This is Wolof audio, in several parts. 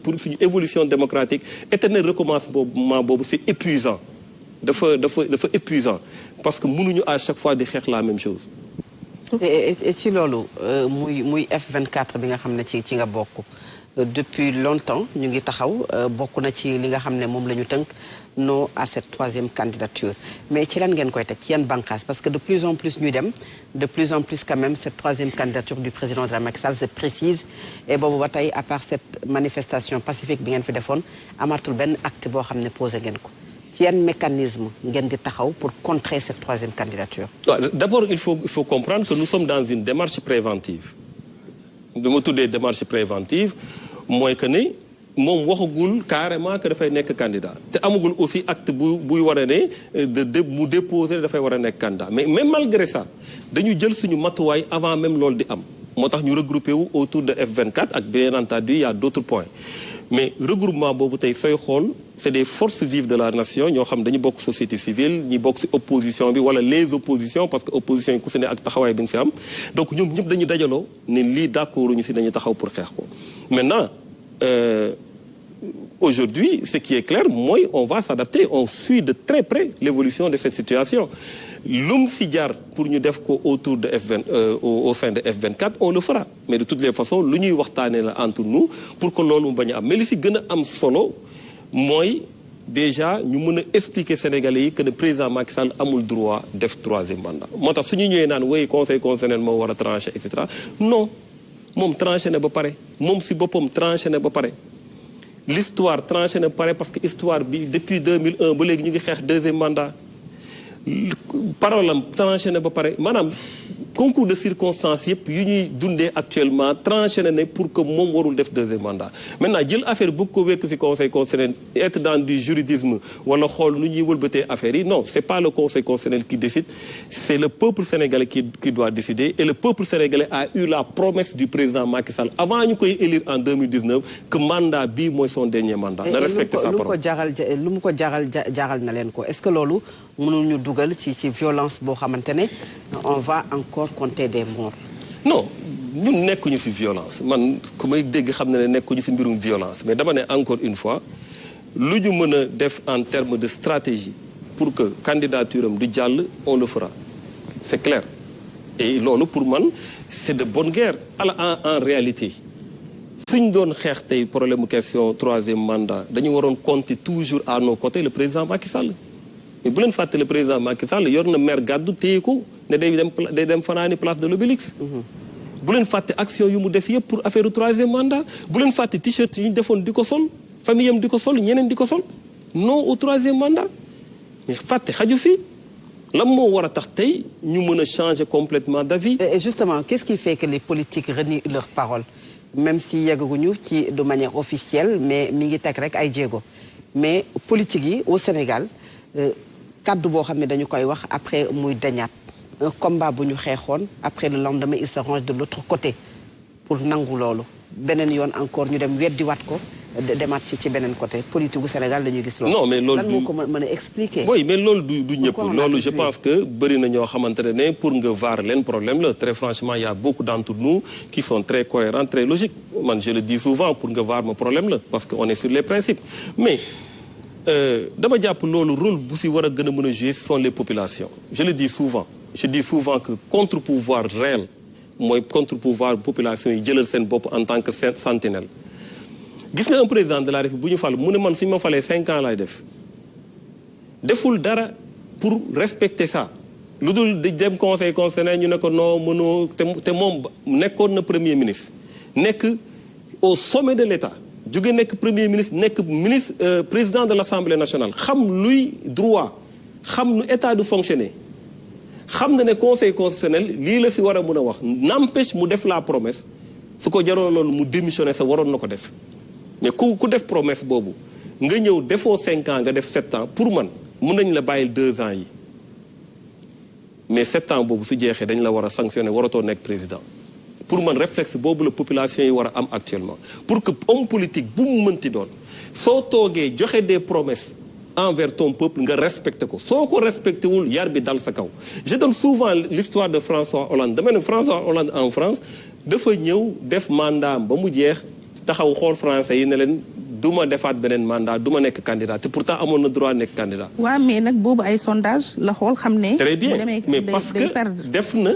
pour suñu évolution démocratique éternel recommencement boobu c'est épuisant dafa épuisant parce que mënuñu à chaque fois di xeex la même chose. et ci loolu muy F24 bi nga xam ne ci nga bokk depuis longtemps ñu ngi taxaw bokk na ci li nga xam ne moom la ñu tënk non à cette troisième candidature mais ci lan ngeen koy teg ci yan bànqaas parce que de plus en plus ñuy dem de plus en plus quand même cette troisième candidature du président de la Macky Sall se précise et boobu ba tey à part cette manifestation pacifique bi ngeen fi defoon amatul benn acte boo xam ne posé ngeen ko ci yan mécanisme ngeen di taxaw pour contrer cette troisième candidature. D'abord il faut comprendre que nous sommes dans une démarche préventive du ma tuddee démarche préventive mooy que ni moom waxagul carrément que dafay nekk candidat te amagul aussi acte buy war a ne mu déposer dafay war a nekk candidat mais même malgré ça dañu jël suñu matuwaay avant même loolu di am moo tax ñu regroupé wu autour de F24 ak bien entendu il y a d'autres points mais regroupement boobu tey sooy xool c'est des forces vives de la nation ñoo xam dañu bokk société civile ñi bokk ci opposition bi wala les oppositions parce que opposition yi ku si ne ak taxawaay bi ñu ci am donc ñoom ñëpp dañu dajaloo ne lii d'accord ñu ci dañu taxaw pour xeex ko maintenant aujourd'hui ce qui est clair mooy on va s'adapter on suit de très près l'évolution de cette situation lum si jaar pour ñu def ko autour de au sein de F24 on le fera mais de toutes les façons lu ñuy waxtaanee la entre nous pour que loolu mu bañ a am mais li si gën a am solo mooy déjà ñu mën a expliquer Sénégalais yi que le président Macky Sall amul droit def troisième mandat moo tax su ñu ñëwee naan oui conseil constitutionnel moo war a trancher et cetera non moom tranché na ba pare moom si boppam tranché na ba pare. L'histoire tranchée na pare parce que histoire bi depuis 2001 ba léegi ñu ngi xeex deuxième mandat parole am tranché na ba pare maanaam concours de circonstances yëpp yu ñuy dundee actuellement tranché na ne pour que moom warul def deuxième mandat maintenant jël affaire bu ko wekk ci conseil constitutionnel être dans du juridisme wala xool nu ñuy wëlbatee affaire yi non c'est pas le conseil constitutionnel qui décide c'est le peuple sénégalais qui doit décider et le peuple sénégalais a eu la promesse du président Macky Sall avant ñu koy élire en 2019 que mandat bii mooy son dernier mandat na respecter sa parole lu mu ko jaral na leen ko est-ce que loolu mënul ñu dugal ci violence boo xamante ne on va encore compter des morts. non ñun nekkuñu ci violence man ku may dégg xam ne nekkuñu ci mbirum violence mais dama ne encore une fois lu ñu mën a def en termes de stratégie pour que candidature am du jàll on le fera c'est clair et loolu pour man c'est de bonne guerre en réalité suñ doon xeex tey problème question troisième mandat dañu waroon compter toujours à nos côtés le président Macky Sall mais bu leen fàtte le président Macky Sall yor na maire gàddu téye ko ne day dem fanaani place de l'Obélisque bu leen fàtte action yu mu def yëpp pour affaire troisième mandat bu leen fàtte t-shirt yi ñu defoon di ko sol famille am di ko sol ñeneen di ko sol non au troisième mandat mais fàtte xaju fii lan moo war a tax tey ñu mën a changer complètement d'avis. Et justement qu'est-ce qui fait que les politiques renient leurs paroles même si yeggaguñu ci de manière officielle mais mi ngi teg rek ay jéego mais politique yi au Sénégal kaddu boo xam ne dañu koy wax après muy dañaat un combat bu ñu xeexoon après le lendemain il se range de l'autre côté pour nangu loolu beneen yoon encore ñu dem weddiwaat ko demaat ci beneen côté politique gu Sénégal dañuy gis loolu. non mais loolu lan moo ko mën a expliquer. oui mais loolu du ñëpp loolu je pense que bëri na ñoo xamante ne pour nga vaar leen problème la très franchement il y a beaucoup d'entre nous qui sont très cohérents très logiques man je le dis souvent pour nga vaar ma problème la parce que on est sur les principes mais dama jàpp loolu rôle bu si war a gën a mën a jouer ce sont les populations je le dis souvent je dis souvent que contre-pouvoir réel mooy contre-pouvoir population yi jëlal seen bopp en tant que sentinelle gis nga un président de la République bu ñu fal mu ne man suñu ma falee 5 ans laay deful dara pour respecter ça lu dul di dem conseil constitutionnel ñu ne ko non mënoo te moom nekkoon na premier ministre nekk au sommet de l'État jóge nekk premier ministre nekk ministre président de l'Assemblée nationale xam luy droit xam nu état du fonctionner xam na ne conseil constitutionnel lii la si war a mën a wax n'empêche mu def la promesse su ko jaroon loolu mu démissionner sa waroon na ko def mais ku def promesse boobu nga ñëw defoo 5 ans nga def 7 ans pour man mën nañ la bàyyil 2 ans yi mais 7 ans boobu su jeexee dañ la war a sanctionner waratoo nekk président pour man réflexe boobu la population yi war a am actuellement pour que homme politique bu mu mënti doon soo toogee joxe des promesses envers ton peuple nga respecté ko soo ko respecté wul yar bi dal sa kaw je donne souvent l'histoire de François Hollande dama ne François Hollande en France dafa ñëw def mandat ba mu jeex taxaw xool français yi ne leen du ma defaat beneen mandat du ma nekk candidat te pourtant amoon na droit nekk candidat. waaw mais nag boobu ay sondage la xool xam ne. très bien mais parce que def na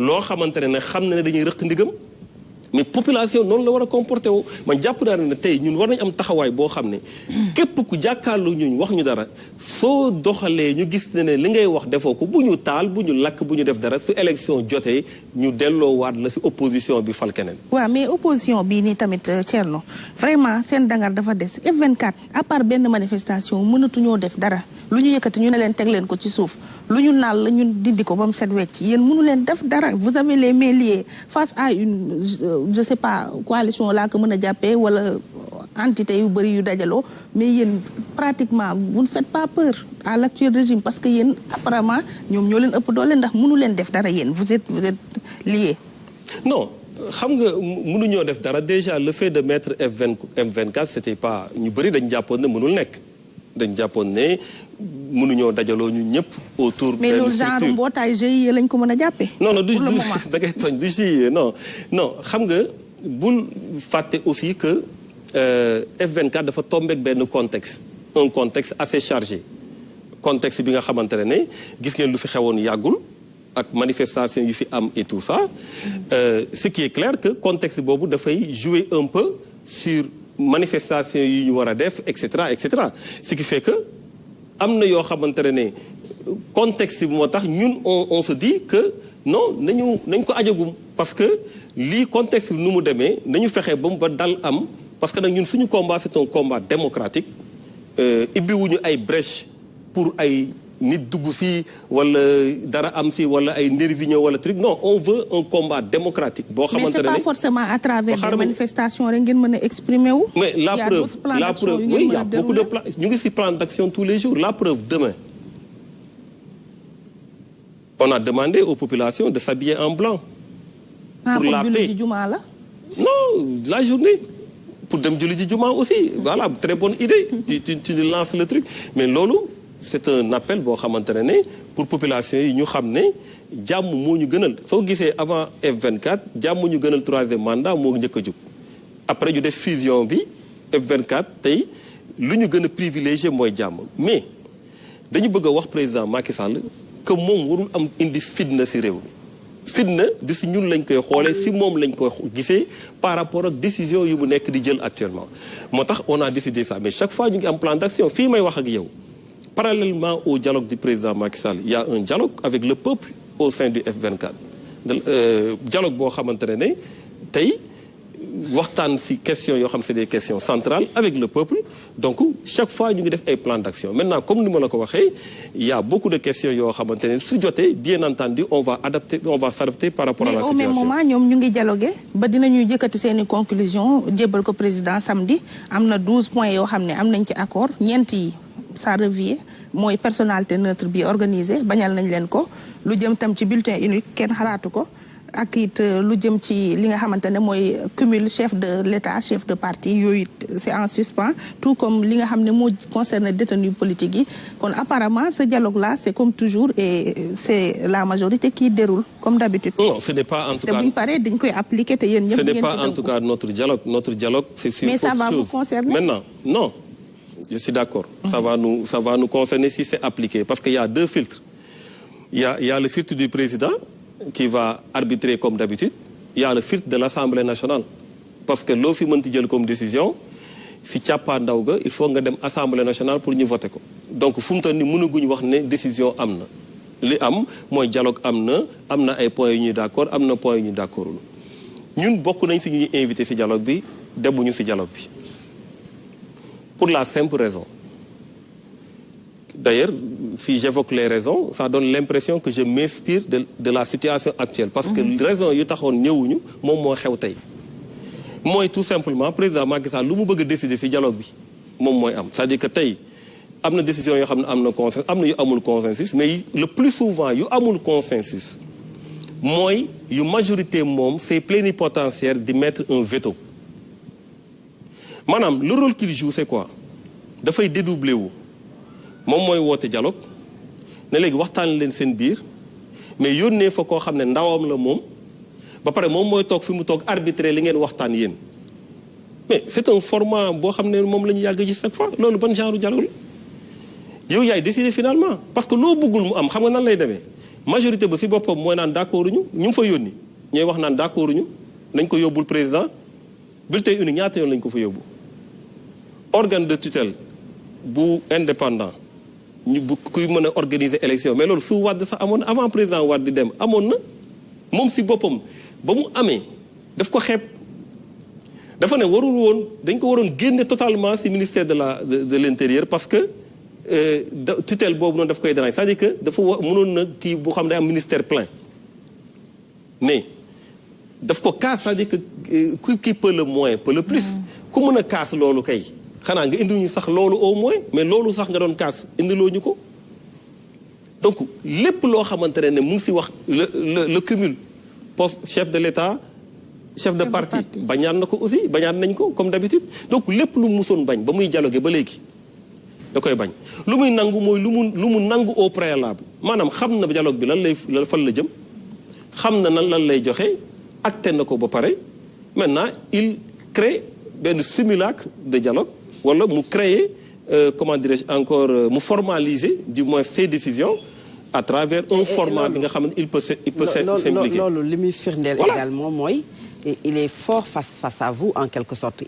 loo xamante ne xam na ne dañuy rëq ndigam. mais population noonu la war a comporté woo man jàpp naa ne tey ñun war nañ am taxawaay boo xam ne képp ku jàkkaarloo ñun wax ñu dara soo doxalee ñu gis ne li ngay wax defoo ko bu ñu taal bu ñu lakk bu ñu def dara su élection jotee ñu delloo waat la si opposition bi fal keneen. waaw mais opposition bii nii tamit Thierno vraiment seen dangar dafa des F24 à part benn manifestation mënatuñoo def dara lu ñu yëkkati ñu ne leen teg leen ko ci suuf lu ñu naal la ñu dindi ko ba mu set wecc yéen mënu leen def dara vous avez les mains liées face à une je sais pas coalition laa ko mën a jàppee wala entité yu bëri yu dajaloo mais yéen pratiquement vous ne faites pas peur à l'actuel régime parce que yéen apparemment ñoom ñoo leen ëpp doole ndax mënu leen def dara yéen vous êtes liés. non xam nga mënuñoo def dara déjà le fait de mettre F24 c'était pas ñu bëri dañ jàppoon ne mënul nekk dañ jàppoon ne mënuñoo dajaloo ñu ñëpp autour. mais loolu genre mbootaay GIE lañ ko mën a jàppee. non du da ngay tooñ du GIE non xam nga bul fàtte aussi que F24 dafa tombé ak benn contexte un contexte assez chargé contexte bi nga xamante ne gis ngeen lu fi xewoon yàggul ak manifestation yu fi am et tout ça ce qui est clair que contexte boobu dafay jouer un peu sur manifestation yi ñu war a def et cetera ce qui fait que am na yoo xamante ne contexte bi moo tax ñun on se dit que non nañ ko ajagum parce que lii contexte bi nu mu demee nañu fexe ba dal am parce que nag ñun suñu combat c'est un combat démocratique ibbiwuñu ay brèche pour ay nit dugg fii wala dara am si wala ay nervi ñëw wala truc non on veut un combat démocratique boo xamante ne mais c'est pas forcément à travers des manifestations rek ngeen mën a exprimer wu. mais la preuve oui il y a beaucoup de plans ñu ngi si plan d'action tous les jours la preuve demain on a demandé aux populations de s'habiller en blanc. pour la paix non la journée pour dem julli ji juma aussi voilà très bonne idée tu lances le truc mais loolu c'est un appel boo xamante ne pour population yi ñu xam ne jàmm moo ñu gënal soo gisee avant F24 jàmm ñu gënal troisième mandat moo njëkk a jóg après ñu def fusion bi F24 tey lu ñu gën a privilégié mooy jàmm mais dañu bëgg a wax président Macky Sall que moom warul am indi fitna ci réew mi fitna di si ñun lañ koy xoolee si moom lañ koy gisee par rapport ak décision yu mu nekk di jël actuellement moo tax on a décidé ça mais chaque fois ñu ngi am plan d'action fii may wax ak yow parallèlement au dialogue du président Macky Sall il y a un dialogue avec le peuple au sein du F24 dialogue boo xamante ne tey waxtaan ci questions yoo xam c'est des questions centrales avec le peuple donc chaque fois ñu ngi def ay plans d'action maintenant comme ni ma la ko waxee il y a beaucoup de questions yoo xamante ne su jotee bien entendu on va s'adapter par rapport à la situation. mais au même moment ñoom ñu ngi dialoguer ba dinañu jëkkati seeni conclusion jébbal ko président samedi am na 12 points yoo xam ne am nañ ci accord ñeent yi ça revient mooy personnalité neutre bi organisé bañal nañ leen ko lu jëm tam ci bulletin unique kenn xalaatu ko ak it lu jëm ci li nga xamante ne mooy cumul chef de l'État chef de parti yooyu c'est en suspens tout comme li nga xam ne moo concerne détenus politiques yi kon apparemment ce dialogue là c'est comme toujours et c'est la majorité qui déroule comme d'habitude. non ce n'est pas en tout cas te bu ñu paree dañ koy appliquer te yéen ñëpp. ce n'est pas en tout cas notre dialogue c'est sur mais autre chose. ça va vous concerner maintenant non je suis d'accord. ça va nous concerner si c'est appliqué parce qu'il y a deux filtres il y a le filtre du président qui va arbitrer comme d'habitude il y a le filtre de l'Assemblée nationale parce que loo fi mënti jël comme décision si càppaa ndaw ga il faut nga dem Assemblée nationale pour ñu voter ko donc fu mu toll nii mënaguñu wax ne décision am na li am mooy dialogue am na ay points yu ñuy d'accord am na points yu ñuy d'accordul ñun bokk nañ si ñuy invité si dialogue bi demuñu si dialogue bi pour la simple raison d'ailleurs si j'évoque les raisons ça donne l'impression que je m'inspire de la situation actuelle parce que raison yu taxoon ñëwuñu moom moo xew tey mooy tout simplement président Macky Sall lu mu bëgg a décider ci dialogue bi moom mooy am c'est-à-dire que tey am na décision yoo xam ne am na consensus am na yu amul consensus mais le plus souvent yu amul consensus mooy yu majorité moom c'est plénipotentiaire di mettre un veto maanaam le rôle qu'il joue c'est quoi dafay dédoubler wu moom mooy woote dialogue ne léegi waxtaan leen seen biir mais yónnee fa koo xam ne ndawam la moom ba pare moom mooy toog fi mu toog arbitrer li ngeen waxtaan yéen mais c'est un format boo xam ne moom la ñu yàgg ci chaque fois loolu ban genre dialogue la yow yaay décider finalement parce que loo bëggul mu am xam nga nan lay demee majorité ba si boppam mooy naan d'accord ñu mu fa yónni ñooy wax naan d'accord ñu nañ ko yóbbul président bulletin unique ñaata yoon lañ ko fa yóbbu organe de tutelle bu indépendant ñu bu kuy mën a organiser élection mais loolu su Wade sax amoon na avant président Wade di dem amoon na moom si boppam ba mu amee daf ko xeeb dafa ne warul woon dañ ko waroon génne totalement si ministère de l'intérieur parce que tutelle boobu noonu daf koy déranger c'est-à-dire que dafa mënoon na kii boo xam ne am ministère plein mais daf ko kaas c'est-à-dire que qui peut le moins peut le plus ku mën a kaas loolu kay xanaa nga indi ñu sax loolu au moins mais loolu sax nga doon kaas indiloo ñu ko donc lépp loo xamante ne mu ngi si wax le cumul poste chef de l'État chef de parti bañaan na ko aussi bañaan nañ ko comme d'habitude donc lépp lu musoon bañ ba muy dialoguer ba léegi da koy bañ lu muy nangu mooy lu mu nangu au préalable maanaam xam na dialogue bi lan fan la jëm xam na nan lan lay joxe acté na ko ba pare maintenant il crée benn simulacre de dialogue wala mu créer comment dirais-je encore mu formaliser du moins ses décisions à travers un format bi nga xam ne il peut s'impliquer loolu li muy firndeel également mooy il est fort face à vous en quelque sorte